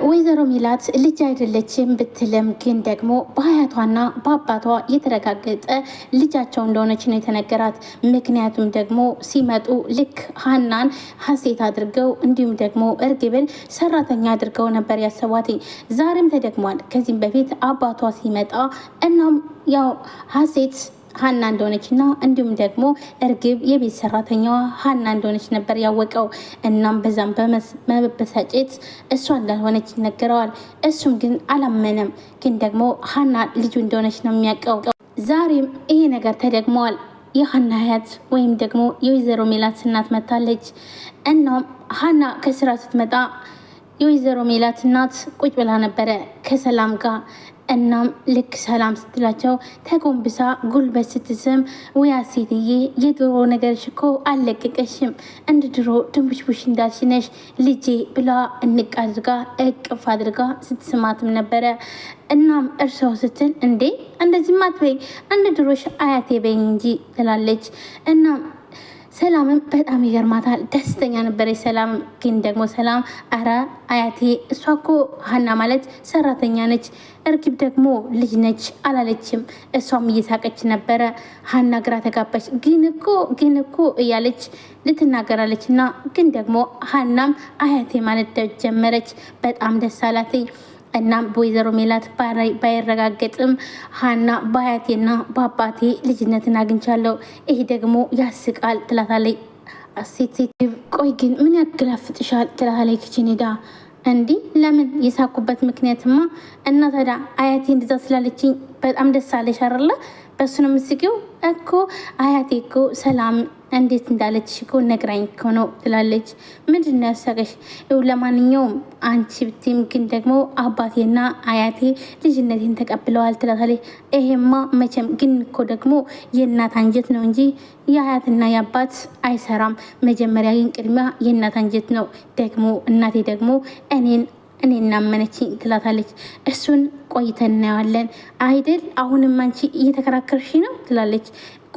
ወይዘሮ ሚላት ልጅ አይደለችም ብትልም ግን ደግሞ በአያቷና በአባቷ የተረጋገጠ ልጃቸው እንደሆነች ነው የተነገራት። ምክንያቱም ደግሞ ሲመጡ ልክ ሀናን ሀሴት አድርገው እንዲሁም ደግሞ እርግብን ሰራተኛ አድርገው ነበር ያሰቧት። ዛሬም ተደግሟል። ከዚህም በፊት አባቷ ሲመጣ እናም ያው ሀሴት ሀና እንደሆነች እና እንዲሁም ደግሞ እርግብ የቤት ሰራተኛዋ ሀና እንደሆነች ነበር ያወቀው። እናም በዛም በመበሳጨት እሷ እንዳልሆነች ይነገረዋል። እሱም ግን አላመነም። ግን ደግሞ ሀና ልጁ እንደሆነች ነው የሚያውቀው። ዛሬም ይሄ ነገር ተደግመዋል። የሀና አያት ወይም ደግሞ የወይዘሮ ሜላት እናት መታለች። እናም ሀና ከስራ ስትመጣ የወይዘሮ ሜላት እናት ቁጭ ብላ ነበረ ከሰላም ጋር። እናም ልክ ሰላም ስትላቸው ተጎንብሳ ጉልበት ስትስም ወያ ሴትዬ የድሮ ነገርሽ እኮ አልለቀቀሽም፣ እንደ ድሮ ድንቡሽቡሽ እንዳልሽነሽ ልጄ ብላ እንቅ አድርጋ እቅፍ አድርጋ ስትስማትም ነበረ። እናም እርሰው ስትል እንዴ እንደዚህ ማትበይ እንደ ድሮሽ አያቴ በይኝ እንጂ ትላለች። እናም ሰላምም በጣም ይገርማታል። ደስተኛ ነበረች ሰላም። ግን ደግሞ ሰላም አረ አያቴ እሷ እኮ ሀና ማለት ሰራተኛ ነች፣ እርግብ ደግሞ ልጅ ነች አላለችም። እሷም እየሳቀች ነበረ። ሀና ግራ ተጋባች። ግን እኮ እያለች ልትናገራለች እና ግን ደግሞ ሀናም አያቴ ማለት ጀመረች። በጣም ደስ አላት። እናም በወይዘሮ ሜላት ባይረጋገጥም ሀና በአያቴና በአባቴ ልጅነትን አግኝቻለሁ፣ ይሄ ደግሞ ያስቃል ትላታለች። ሴት ቆይ ግን ምን ያገላፍጥሻል ትላታለች ክችን ሄዳ። እንዲህ ለምን የሳኩበት ምክንያትማ እና ታዲያ አያቴ እንደዛ ስላለችኝ በጣም ደስ አለሽ አይደለ? በሱ ነው የምትስቂው እኮ አያቴ እኮ ሰላም እንዴት እንዳለች እኮ ነግራኝ እኮ ነው ትላለች። ምንድን ነው ያሳቀሽ? ለማንኛውም አንቺ ብትም ግን ደግሞ አባቴና አያቴ ልጅነቴን ተቀብለዋል ትላታለች። ይሄማ መቼም ግን እኮ ደግሞ የእናት አንጀት ነው እንጂ የአያትና የአባት አይሰራም። መጀመሪያ ግን ቅድሚያ የእናት አንጀት ነው። ደግሞ እናቴ ደግሞ እኔን እናመነችኝ ትላታለች። እሱን ቆይተን እናየዋለን አይደል? አሁንም አንቺ እየተከራከርሽ ነው ትላለች።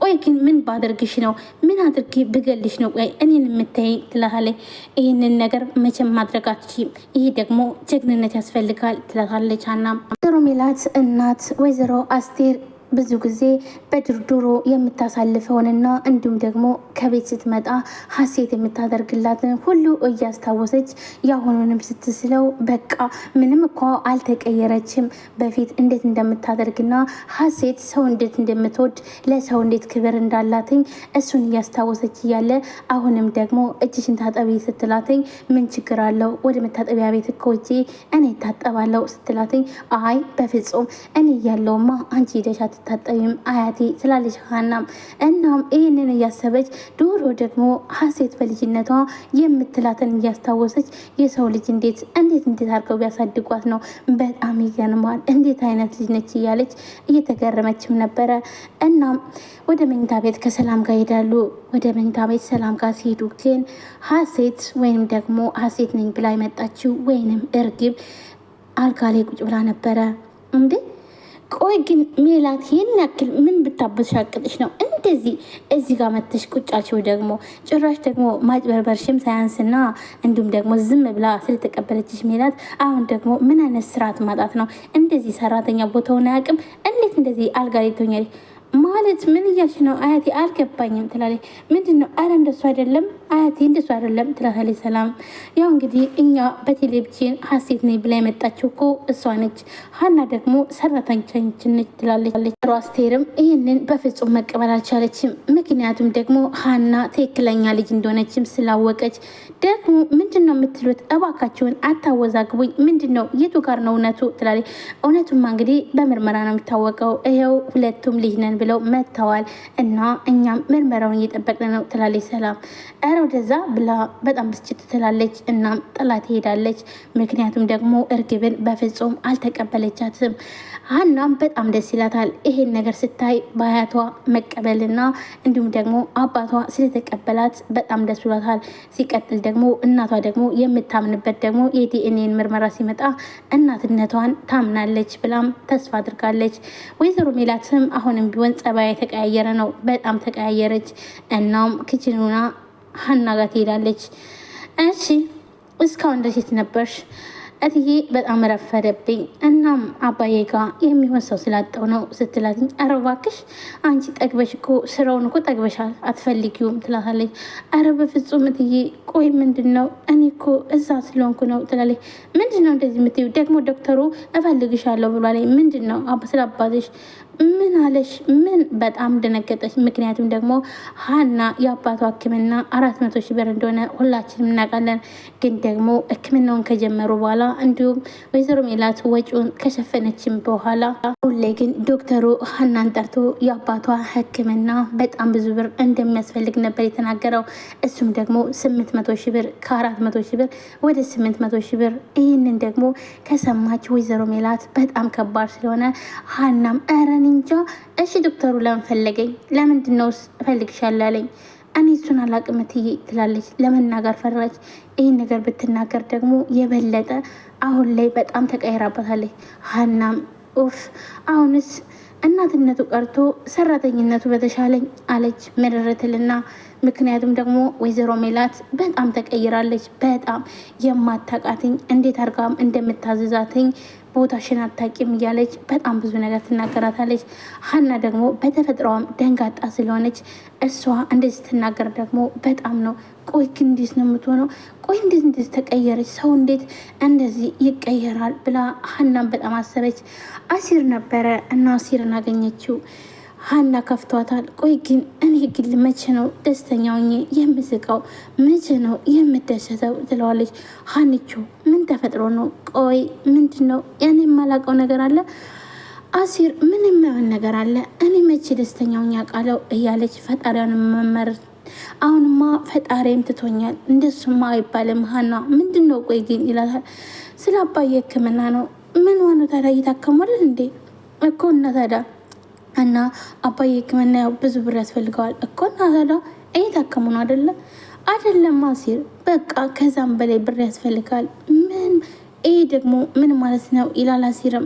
ቆይ ግን ምን ባደርግሽ ነው? ምን አድርጌ ብገልሽ ነው ቆይ እኔን የምታይኝ ትላታለች። ይህንን ነገር መቼም ማድረግ አትችይም፣ ይሄ ደግሞ ጀግንነት ያስፈልጋል ትላታለች። ሀናም ወይዘሮ ሜላት እናት ወይዘሮ አስቴር ብዙ ጊዜ በድርድሮ የምታሳልፈውንና እንዲሁም ደግሞ ከቤት ስትመጣ ሀሴት የምታደርግላትን ሁሉ እያስታወሰች የአሁኑንም ስትስለው በቃ ምንም እኮ አልተቀየረችም። በፊት እንዴት እንደምታደርግና ሀሴት ሰው እንዴት እንደምትወድ ለሰው እንዴት ክብር እንዳላትኝ እሱን እያስታወሰች እያለ አሁንም ደግሞ እጅሽን ታጠቢ ስትላትኝ ምን ችግር አለው ወደ መታጠቢያ ቤት እኮ ሂጂ እኔ ታጠባለው ስትላትኝ አይ በፍጹም እኔ እያለውማ አንቺ ሂደሻት ታጠቢም አያቴ ስላለች ሀናም። እናም ይህንን እያሰበች ዶሮ ደግሞ ሀሴት በልጅነቷ የምትላትን እያስታወሰች የሰው ልጅ እንዴት አድርገው ቢያሳድጓት ነው በጣም ይገርማል፣ እንዴት አይነት ልጅ ነች እያለች እየተገረመችም ነበረ። እናም ወደ መኝታ ቤት ከሰላም ጋር ይሄዳሉ። ወደ መኝታ ቤት ሰላም ጋር ሲሄዱ ግን ሀሴት ወይም ደግሞ ሀሴት ነኝ ብላ የመጣችው ወይንም እርግብ አልጋ ላይ ቁጭ ብላ ነበረ። እንዴ ቆይ ግን ሜላት ይህን ያክል ምን ብታበሻቅጥሽ ነው እንደዚህ እዚህ ጋር መተሽ ቁጫቸው? ደግሞ ጭራሽ ደግሞ ማጭበርበርሽም ሳያንስና እንዲሁም ደግሞ ዝም ብላ ስለተቀበለችሽ ሜላት አሁን ደግሞ ምን አይነት ስርዓት ማጣት ነው? እንደዚህ ሰራተኛ ቦታውን አያውቅም። እንዴት እንደዚህ አልጋ ላይ ትሆኛለሽ? ማለት ምን እያልሽ ነው አያቴ? አልገባኝም ትላለች። ምንድን ነው? አረ እንደሱ አይደለም አያቴ እንደሱ አይደለም ትላለች ሰላም። ያው እንግዲህ እኛ በቴሌቪዥን ሀሴት ነኝ ብላ የመጣችው እኮ እሷ ነች፣ ሀና ደግሞ ሰራተኛችን ነች ትላለች። አስቴርም ይህንን በፍጹም መቀበል አልቻለችም። ምክንያቱም ደግሞ ሀና ትክክለኛ ልጅ እንደሆነችም ስላወቀች። ደግሞ ምንድን ነው የምትሉት? እባካችሁን አታወዛግቡኝ። ምንድን ነው የቱ ጋር ነው እውነቱ ትላለች። እውነቱማ እንግዲህ በምርመራ ነው የሚታወቀው። ይኸው ሁለቱም ልጅ ነን ብለው መጥተዋል እና እኛም ምርመራውን እየጠበቅን ነው ትላለች ሰላም። ኧረ ወደዛ ብላ በጣም ብስጭት ትላለች። እናም ጥላት ትሄዳለች። ምክንያቱም ደግሞ እርግብን በፍጹም አልተቀበለቻትም። ሀናም በጣም ደስ ይላታል ይሄን ነገር ስታይ በአያቷ መቀበልና እንዲሁም ደግሞ አባቷ ስለተቀበላት በጣም ደስ ብሏታል። ሲቀጥል ደግሞ እናቷ ደግሞ የምታምንበት ደግሞ የዲኤንኤን ምርመራ ሲመጣ እናትነቷን ታምናለች ብላም ተስፋ አድርጋለች። ወይዘሮ ሜላትም አሁንም ቢሆን ጸባይ የተቀያየረ ነው፣ በጣም ተቀያየረች። እናም ክችኑና ሀና ጋር ትሄዳለች። እሺ እስካሁን ድረስ የት ነበርሽ? እትዬ በጣም ረፈደብኝ፣ እናም አባዬ ጋር የሚሆን ሰው ስላጣው ነው ስትላትኝ፣ ኧረ እባክሽ አንቺ ጠግበሽ እኮ ስራውን እኮ ጠግበሻል አትፈልጊውም ትላታለች። ኧረ በፍጹም እትዬ ቆይ ምንድን ነው እኔ እኮ እዛ ስለሆንኩ ነው ትላለች። ምንድን ነው እንደዚህ የምትይው ደግሞ ዶክተሩ እፈልግሻለሁ ብሏል። ምንድን ነው ስለ አባትሽ ምን አለሽ? ምን በጣም ደነገጠች። ምክንያቱም ደግሞ ሀና የአባቷ ሕክምና 400 ሺህ ብር እንደሆነ ሁላችንም እናውቃለን። ግን ደግሞ ሕክምናውን ከጀመሩ በኋላ እንዲሁም ወይዘሮ ሜላት ወጪውን ከሸፈነችም በኋላ አሁን ላይ ግን ዶክተሩ ሀናን ጠርቶ የአባቷ ሕክምና በጣም ብዙ ብር እንደሚያስፈልግ ነበር የተናገረው። እሱም ደግሞ 800 ሺህ ብር ከ400 ሺህ ብር ወደ 800 ሺህ ብር። ይህንን ደግሞ ከሰማች ወይዘሮ ሜላት በጣም ከባድ ስለሆነ ሀናም ረን እንጃ። እሺ ዶክተሩ ለምን ፈለገኝ? ለምንድን ነው እፈልግሻለሁ ያለኝ? እኔ እሱን አላቅም እትዬ ትላለች። ለመናገር ፈራች። ይህን ነገር ብትናገር ደግሞ የበለጠ አሁን ላይ በጣም ተቀይራበታለች። ሀናም ኡፍ አሁንስ እናትነቱ ቀርቶ ሰራተኝነቱ በተሻለኝ አለች ምርርትልና። ምክንያቱም ደግሞ ወይዘሮ ሜላት በጣም ተቀይራለች። በጣም የማታቃትኝ እንዴት አርጋም እንደምታዝዛትኝ ቦታሽን አታቂም እያለች በጣም ብዙ ነገር ትናገራታለች። ሀና ደግሞ በተፈጥሮዋም ደንጋጣ ስለሆነች እሷ እንደዚህ ስትናገር ደግሞ በጣም ነው ቆይ ግን እንዴት ነው የምትሆነው? ቆይ እንዴት እንደዚህ ተቀየረች? ሰው እንዴት እንደዚህ ይቀየራል? ብላ ሀናም በጣም አሰበች። አሲር ነበረ እና አሲርን አገኘችው። ሀና ከፍቷታል። ቆይ ግን እኔ ግን መቼ ነው ደስተኛው የምስቀው? መቼ ነው የምደሰተው? ትለዋለች። ሀኒቾ ምን ተፈጥሮ ነው? ቆይ ምንድን ነው? ያኔ የማላውቀው ነገር አለ አሲር ምን የማይሆን ነገር አለ? እኔ መቼ ደስተኛው ቃለው እያለች ፈጣሪያን መመር አሁንማ ፈጣሪም ትቶኛል፣ እንደሱማ አይባልም። ሀና ምንድን ነው ቆይ ግን ይላታል። ስለ አባዬ ሕክምና ነው። ምን ሆነ ታዲያ? እየታከሟል እንዴ እኮ እና ታዲያ እና አባዬ ሕክምና ያው ብዙ ብር ያስፈልገዋል እኮ እና ታዲያ እየታከሙ ነው አይደለም አሲር፣ በቃ ከዛም በላይ ብር ያስፈልጋል። ምን ይህ ደግሞ ምን ማለት ነው ይላል አሲርም።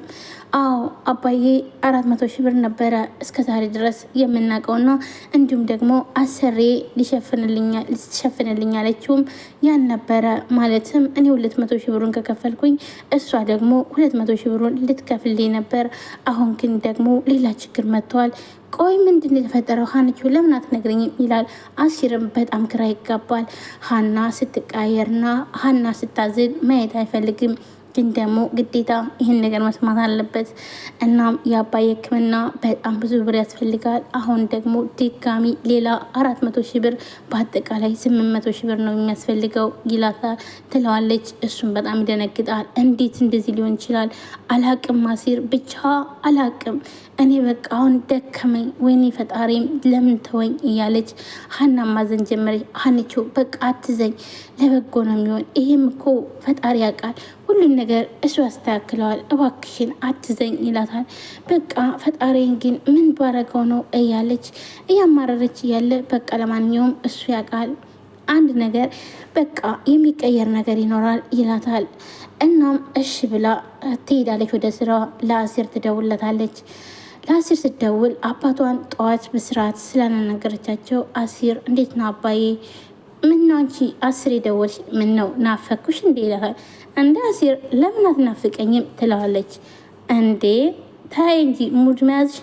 አዎ አባዬ 400 ሺህ ብር ነበረ እስከ ዛሬ ድረስ የምናውቀውና እንዲሁም ደግሞ አሰሬ ሊሸፍንልኝ አለችውም ያን ነበረ። ማለትም እኔ 200 ሺህ ብሩን ከከፈልኩኝ እሷ ደግሞ 200 ሺህ ብሩን ልትከፍልኝ ነበር። አሁን ግን ደግሞ ሌላ ችግር መጥተዋል። ቆይ ምንድን የተፈጠረው? ሀንቹ ለምን አትነግረኝም? ይላል አሲርም በጣም ግራ ይጋባል። ሀና ስትቃየርና ሀና ስታዝን ማየት አይፈልግም። ግን ደግሞ ግዴታ ይህን ነገር መስማት አለበት። እናም የአባዬ ሕክምና በጣም ብዙ ብር ያስፈልጋል። አሁን ደግሞ ድጋሚ ሌላ 400 ሺህ ብር በአጠቃላይ 800 ሺህ ብር ነው የሚያስፈልገው ይላታል ትለዋለች። እሱም በጣም ይደነግጣል። እንዴት እንደዚህ ሊሆን ይችላል? አላቅም አሲር፣ ብቻ አላቅም እኔ በቃ አሁን ደከመኝ፣ ወይኔ ፈጣሪም ለምን ተወኝ እያለች ሀና ማዘን ጀመረች። ሀኒቾ በቃ አትዘኝ፣ ለበጎ ነው የሚሆን። ይሄም እኮ ፈጣሪ ያውቃል፣ ሁሉም ነገር እሱ ያስተካክለዋል፣ እባክሽን አትዘኝ ይላታል። በቃ ፈጣሪን ግን ምን ባረገው ነው እያለች እያማረረች እያለ በቃ ለማንኛውም እሱ ያውቃል፣ አንድ ነገር በቃ የሚቀየር ነገር ይኖራል ይላታል። እናም እሺ ብላ ትሄዳለች ወደ ስራ። ለአሲር ትደውለታለች። ለአሲር ስትደውል አባቷን ጠዋት በስርዓት ስላልነገረቻቸው አሲር እንዴት ነው አባዬ? ምን ነው አንቺ 10 የደወልሽ? ምን ነው ናፈኩሽ እንዴ ይላታል። እንደ አሲር ለምን አትናፍቀኝም ትለዋለች። እንዴ ታይ እንጂ ሙድ መያዝሽ